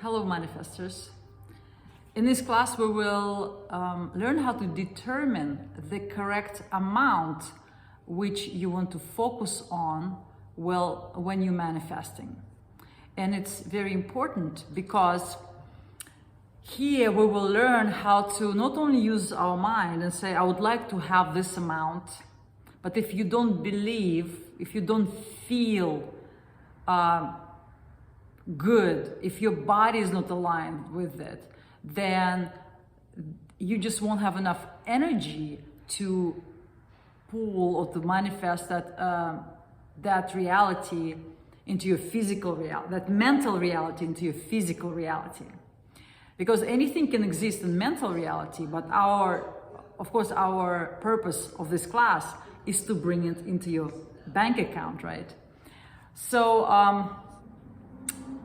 Hello manifestors. In this class we will learn how to determine the correct amount which you want to focus on when you're manifesting. And it's very important because here we will learn how to not only use our mind and say, I would like to have this amount, but if you don't believe, if you don't feel good, if your body is not aligned with it, then you just won't have enough energy to pull or to manifest that reality into your physical reality, that mental reality into your physical reality. Because anything can exist in mental reality, but of course, our purpose of this class is to bring it into your bank account, right? So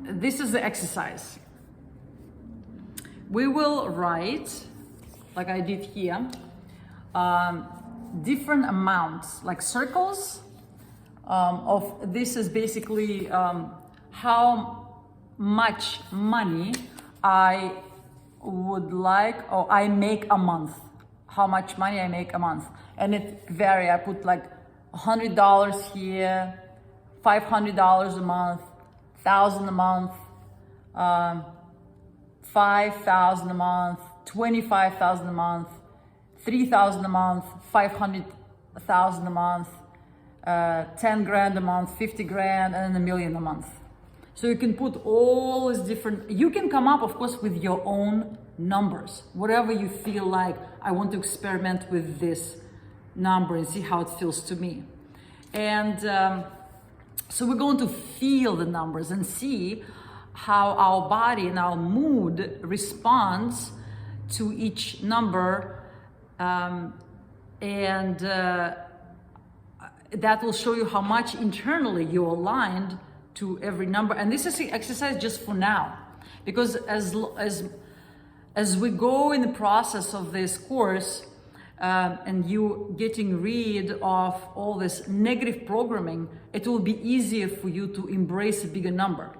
this is the exercise. We will write, like I did here, different amounts, like circles of this is basically how much money I would like, or I make a month, how much money I make a month. And it varies. I put like $100 here, $500 a month, $1,000 a month, $5,000 a month, $25,000 a month, $3,000 a month, $500,000 a month, 10 grand a month, 50 grand, and then $1 million a month. So you can put all these different, you can come up, of course, with your own numbers, whatever you feel like. I want to experiment with this number and see how it feels to me. And so we're going to feel the numbers and see how our body and our mood responds to each number, and that will show you how much internally you're aligned to every number. And this is the exercise just for now, because as we go in the process of this course, and you getting rid of all this negative programming, it will be easier for you to embrace a bigger number.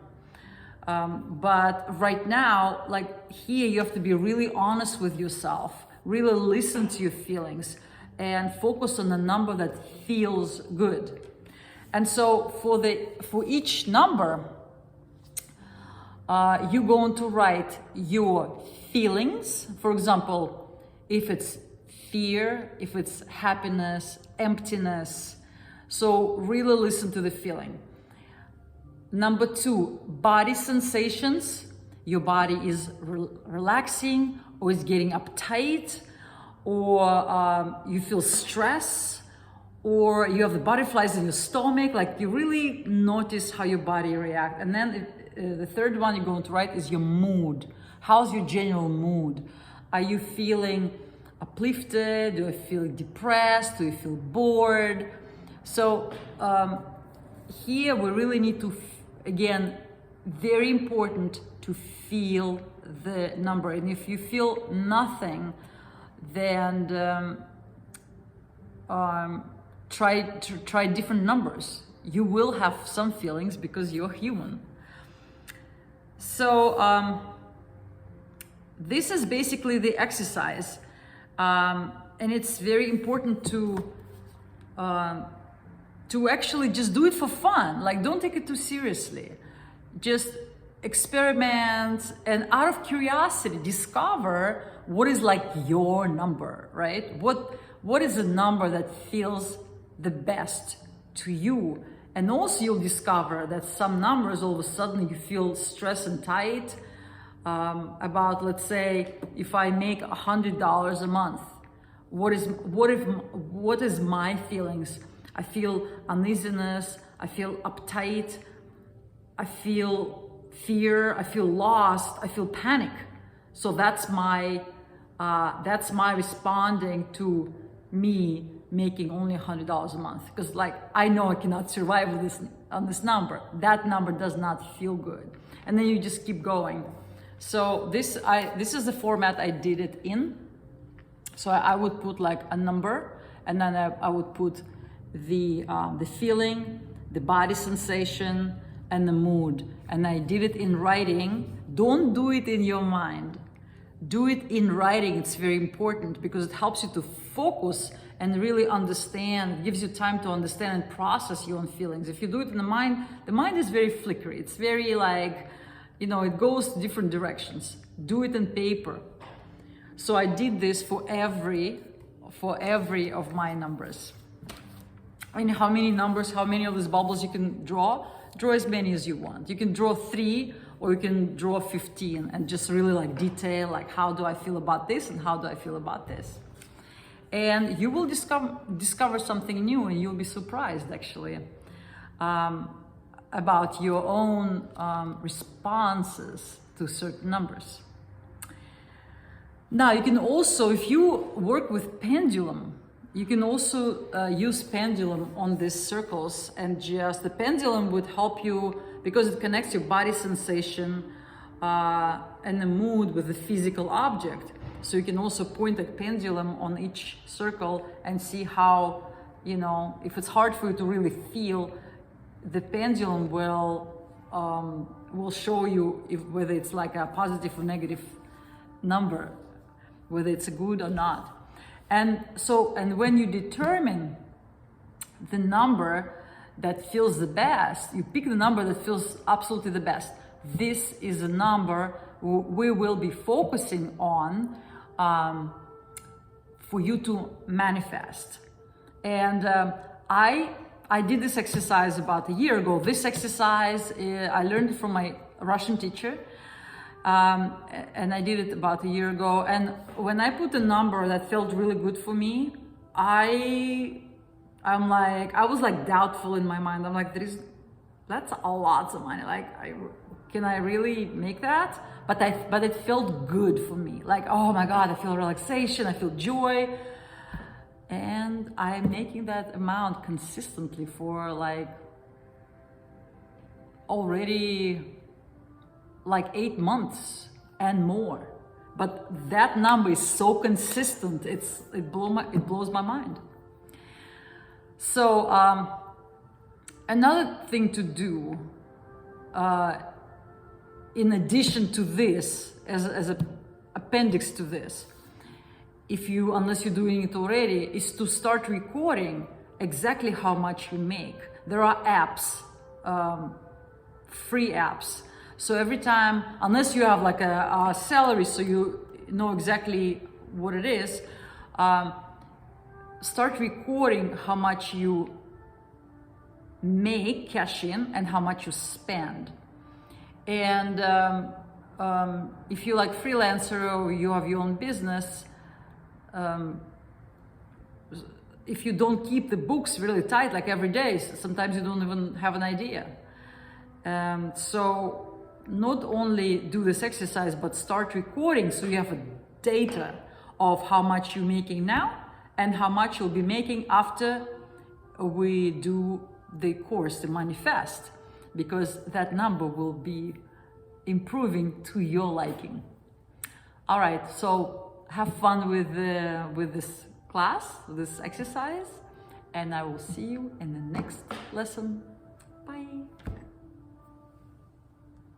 But right now, like here, you have to be really honest with yourself, really listen to your feelings, and focus on a number that feels good. And so for each number, you're going to write your feelings. For example, if it's fear, if it's happiness, emptiness. So really listen to the feeling. Number 2, body sensations. Your body is relaxing, or is getting uptight, or you feel stress, or you have the butterflies in your stomach. Like you really notice how your body reacts. And then the third one you're going to write is your mood. How's your general mood? Are you feeling uplifted? Do you feel depressed? Do you feel bored? So here we really need to, again, very important to feel the number. And if you feel nothing, then try different numbers. You will have some feelings because you're human. So this is basically the exercise, and it's very important to actually just do it for fun. Like, don't take it too seriously. Just experiment, and out of curiosity, discover what is like your number, right? What is a number that feels the best to you? And also you'll discover that some numbers, all of a sudden you feel stressed and tight about, let's say, if I make $100 a month, what is my feelings? I feel uneasiness, I feel uptight, I feel fear, I feel lost, I feel panic. So that's my responding to me making only $100 a month, because like I know I cannot survive on this number. That number does not feel good, and then you just keep going. So this is the format I did it in. So I would put like a number, and then I would put the feeling, the body sensation, and the mood. And I did it in writing Don't do it in your mind. Do it in writing. It's very important because it helps you to focus and really understand, gives you time to understand and process your own feelings. If you do it in the mind is very flickery. It's very like, you know, it goes different directions. Do it in paper. So I did this for every of my numbers. I mean, how many numbers, how many of these bubbles you can draw? Draw as many as you want. You can draw 3 or you can draw 15 and just really like detail, like how do I feel about this and how do I feel about this? And you will discover something new, and you'll be surprised actually about your own responses to certain numbers. Now you can also, if you work with Pendulum, you can also use Pendulum on these circles, and just the Pendulum would help you because it connects your body sensation and the mood with the physical object. So you can also point a pendulum on each circle and see how, you know, if it's hard for you to really feel, the pendulum will show you whether it's like a positive or negative number, whether it's good or not. And when you determine the number that feels the best, you pick the number that feels absolutely the best. This is a number we will be focusing on for you to manifest. And I did this exercise about a year ago. This exercise, I learned it from my Russian teacher. And I did it about a year ago. And when I put a number that felt really good for me, I was like doubtful in my mind. I'm like, that's a lot of money. Like, can I really make that? But it felt good for me. Like, oh my God, I feel relaxation, I feel joy. And I'm making that amount consistently for like already like 8 months and more. But that number is so consistent, it blows my mind. So another thing to do, in addition to this, as an appendix to this, unless you're doing it already, is to start recording exactly how much you make. There are apps, free apps. So every time, unless you have like a salary, so you know exactly what it is, start recording how much you make, cash in, and how much you spend. And if you're like freelancer or you have your own business, if you don't keep the books really tight, like every day, sometimes you don't even have an idea. So not only do this exercise, but start recording so you have a data of how much you're making now and how much you'll be making after we do the course, the MoneyFast, because that number will be improving to your liking. All right, so have fun with this class, this exercise, and I will see you in the next lesson. Bye.